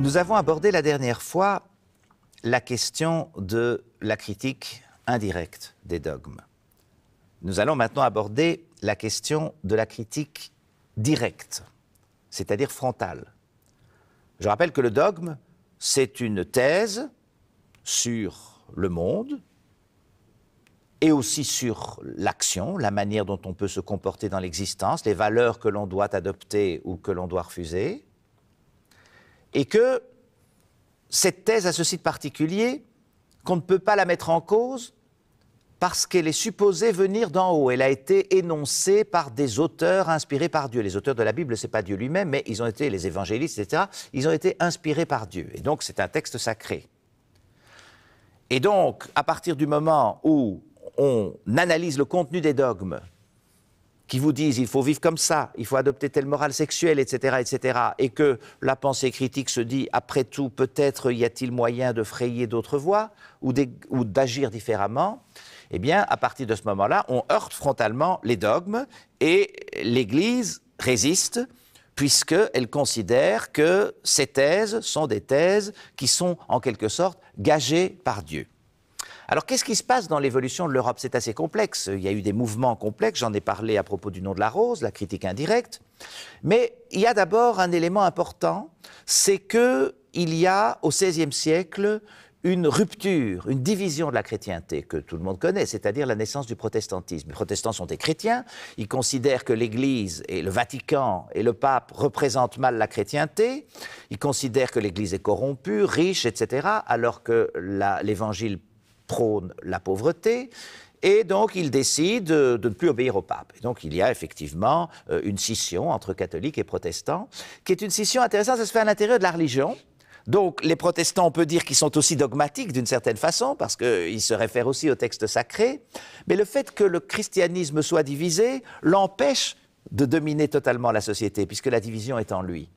Nous avons abordé la dernière fois la question de la critique indirecte des dogmes. Nous allons maintenant aborder la question de la critique directe, c'est-à-dire frontale. Je rappelle que le dogme, c'est une thèse sur le monde et aussi sur l'action, la manière dont on peut se comporter dans l'existence, les valeurs que l'on doit adopter ou que l'on doit refuser, et que cette thèse a ceci de particulier qu'on ne peut pas la mettre en cause parce qu'elle est supposée venir d'en haut. Elle a été énoncée par des auteurs inspirés par Dieu. Les auteurs de la Bible, ce n'est pas Dieu lui-même, mais ils ont été, les évangélistes, etc., ils ont été inspirés par Dieu. Et donc, c'est un texte sacré. Et donc, à partir du moment où on analyse le contenu des dogmes, qui vous disent il faut vivre comme ça, il faut adopter telle morale sexuelle, etc., et que la pensée critique se dit, après tout, peut-être y a-t-il moyen de frayer d'autres voies ou d'agir différemment, eh bien, à partir de ce moment-là, on heurte frontalement les dogmes et l'Église résiste puisqu'elle considère que ces thèses sont des thèses qui sont, en quelque sorte, gagées par Dieu. Alors, qu'est-ce qui se passe dans l'évolution de l'Europe? C'est assez complexe. Il y a eu des mouvements complexes. J'en ai parlé à propos du nom de la rose, la critique indirecte. Mais il y a d'abord un élément important, c'est qu'il y a, au XVIe siècle, une rupture, une division de la chrétienté que tout le monde connaît, c'est-à-dire la naissance du protestantisme. Les protestants sont des chrétiens, ils considèrent que l'Église et le Vatican et le pape représentent mal la chrétienté, ils considèrent que l'Église est corrompue, riche, etc., alors que l'Évangile prône la pauvreté, et donc ils décident de ne plus obéir au pape. Et donc il y a effectivement une scission entre catholiques et protestants, qui est une scission intéressante, ça se fait à l'intérieur de la religion. Donc les protestants, on peut dire qu'ils sont aussi dogmatiques d'une certaine façon, parce qu'ils se réfèrent aussi au texte sacré, mais le fait que le christianisme soit divisé l'empêche de dominer totalement la société, puisque la division est en lui.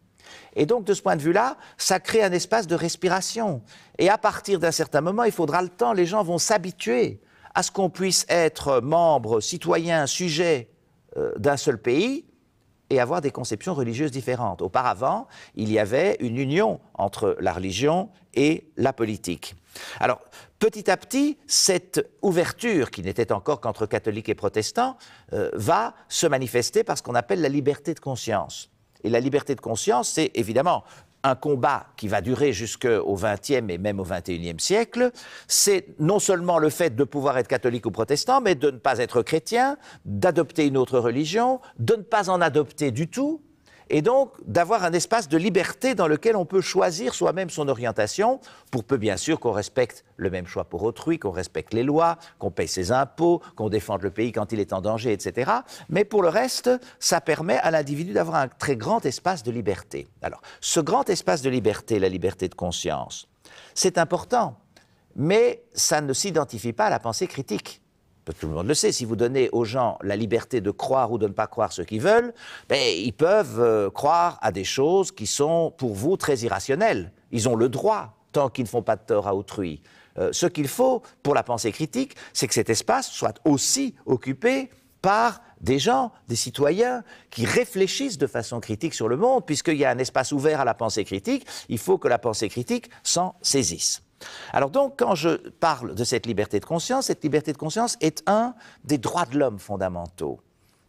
Et donc, de ce point de vue-là, ça crée un espace de respiration. Et à partir d'un certain moment, il faudra le temps, les gens vont s'habituer à ce qu'on puisse être membre, citoyen, sujet d'un seul pays et avoir des conceptions religieuses différentes. Auparavant, il y avait une union entre la religion et la politique. Alors, petit à petit, cette ouverture, qui n'était encore qu'entre catholiques et protestants, va se manifester par ce qu'on appelle la liberté de conscience. Et la liberté de conscience, c'est évidemment un combat qui va durer jusqu'au XXe et même au XXIe siècle. C'est non seulement le fait de pouvoir être catholique ou protestant, mais de ne pas être chrétien, d'adopter une autre religion, de ne pas en adopter du tout, et donc d'avoir un espace de liberté dans lequel on peut choisir soi-même son orientation, pour peu bien sûr qu'on respecte le même choix pour autrui, qu'on respecte les lois, qu'on paye ses impôts, qu'on défende le pays quand il est en danger, etc. Mais pour le reste, ça permet à l'individu d'avoir un très grand espace de liberté. Alors, ce grand espace de liberté, la liberté de conscience, c'est important, mais ça ne s'identifie pas à la pensée critique. Tout le monde le sait, si vous donnez aux gens la liberté de croire ou de ne pas croire ce qu'ils veulent, ils peuvent croire à des choses qui sont pour vous très irrationnelles. Ils ont le droit, tant qu'ils ne font pas de tort à autrui. Ce qu'il faut pour la pensée critique, c'est que cet espace soit aussi occupé par des gens, des citoyens qui réfléchissent de façon critique sur le monde, puisqu'il y a un espace ouvert à la pensée critique, il faut que la pensée critique s'en saisisse. Alors donc, quand je parle de cette liberté de conscience est un des droits de l'homme fondamentaux.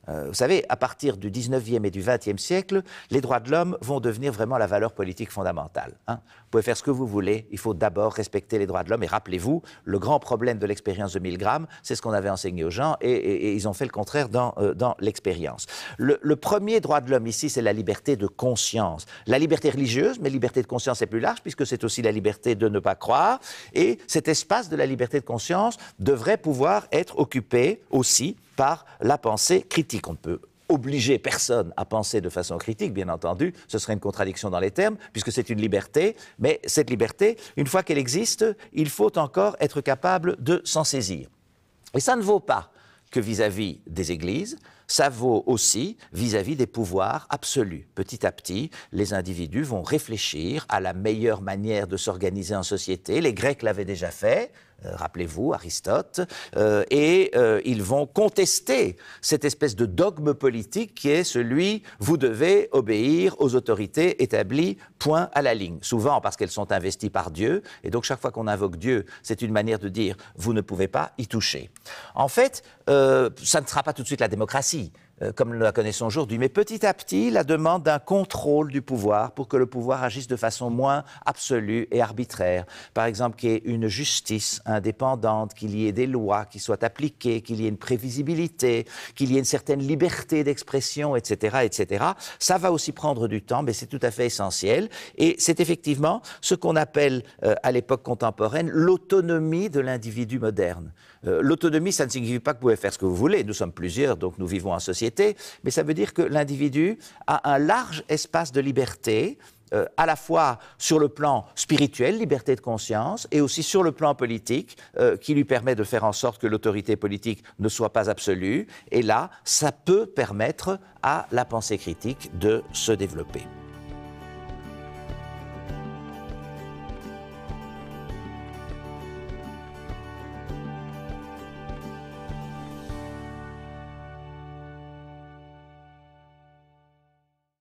Vous savez, à partir du 19e et du 20e siècle, les droits de l'homme vont devenir vraiment la valeur politique fondamentale. Vous pouvez faire ce que vous voulez, il faut d'abord respecter les droits de l'homme. Et rappelez-vous, le grand problème de l'expérience de Milgram, c'est ce qu'on avait enseigné aux gens, et ils ont fait le contraire dans l'expérience. Le premier droit de l'homme ici, c'est la liberté de conscience. La liberté religieuse, mais liberté de conscience est plus large, puisque c'est aussi la liberté de ne pas croire. Et cet espace de la liberté de conscience devrait pouvoir être occupé aussi par la pensée critique. On ne peut obliger personne à penser de façon critique, bien entendu, ce serait une contradiction dans les termes, puisque c'est une liberté, mais cette liberté, une fois qu'elle existe, il faut encore être capable de s'en saisir. Et ça ne vaut pas que vis-à-vis des églises, ça vaut aussi vis-à-vis des pouvoirs absolus. Petit à petit, les individus vont réfléchir à la meilleure manière de s'organiser en société. Les Grecs l'avaient déjà fait, Rappelez-vous, Aristote, et ils vont contester cette espèce de dogme politique qui est celui « vous devez obéir aux autorités établies, point à la ligne ». Souvent parce qu'elles sont investies par Dieu, et donc chaque fois qu'on invoque Dieu, c'est une manière de dire « vous ne pouvez pas y toucher ». En fait, ça ne sera pas tout de suite la démocratie, comme nous la connaissons aujourd'hui, mais petit à petit, la demande d'un contrôle du pouvoir pour que le pouvoir agisse de façon moins absolue et arbitraire. Par exemple, qu'il y ait une justice indépendante, qu'il y ait des lois qui soient appliquées, qu'il y ait une prévisibilité, qu'il y ait une certaine liberté d'expression, etc., etc. Ça va aussi prendre du temps, mais c'est tout à fait essentiel. Et c'est effectivement ce qu'on appelle à l'époque contemporaine l'autonomie de l'individu moderne. L'autonomie, ça ne signifie pas que vous pouvez faire ce que vous voulez. Nous sommes plusieurs, donc nous vivons en société, mais ça veut dire que l'individu a un large espace de liberté, à la fois sur le plan spirituel, liberté de conscience, et aussi sur le plan politique, qui lui permet de faire en sorte que l'autorité politique ne soit pas absolue. Et là, ça peut permettre à la pensée critique de se développer.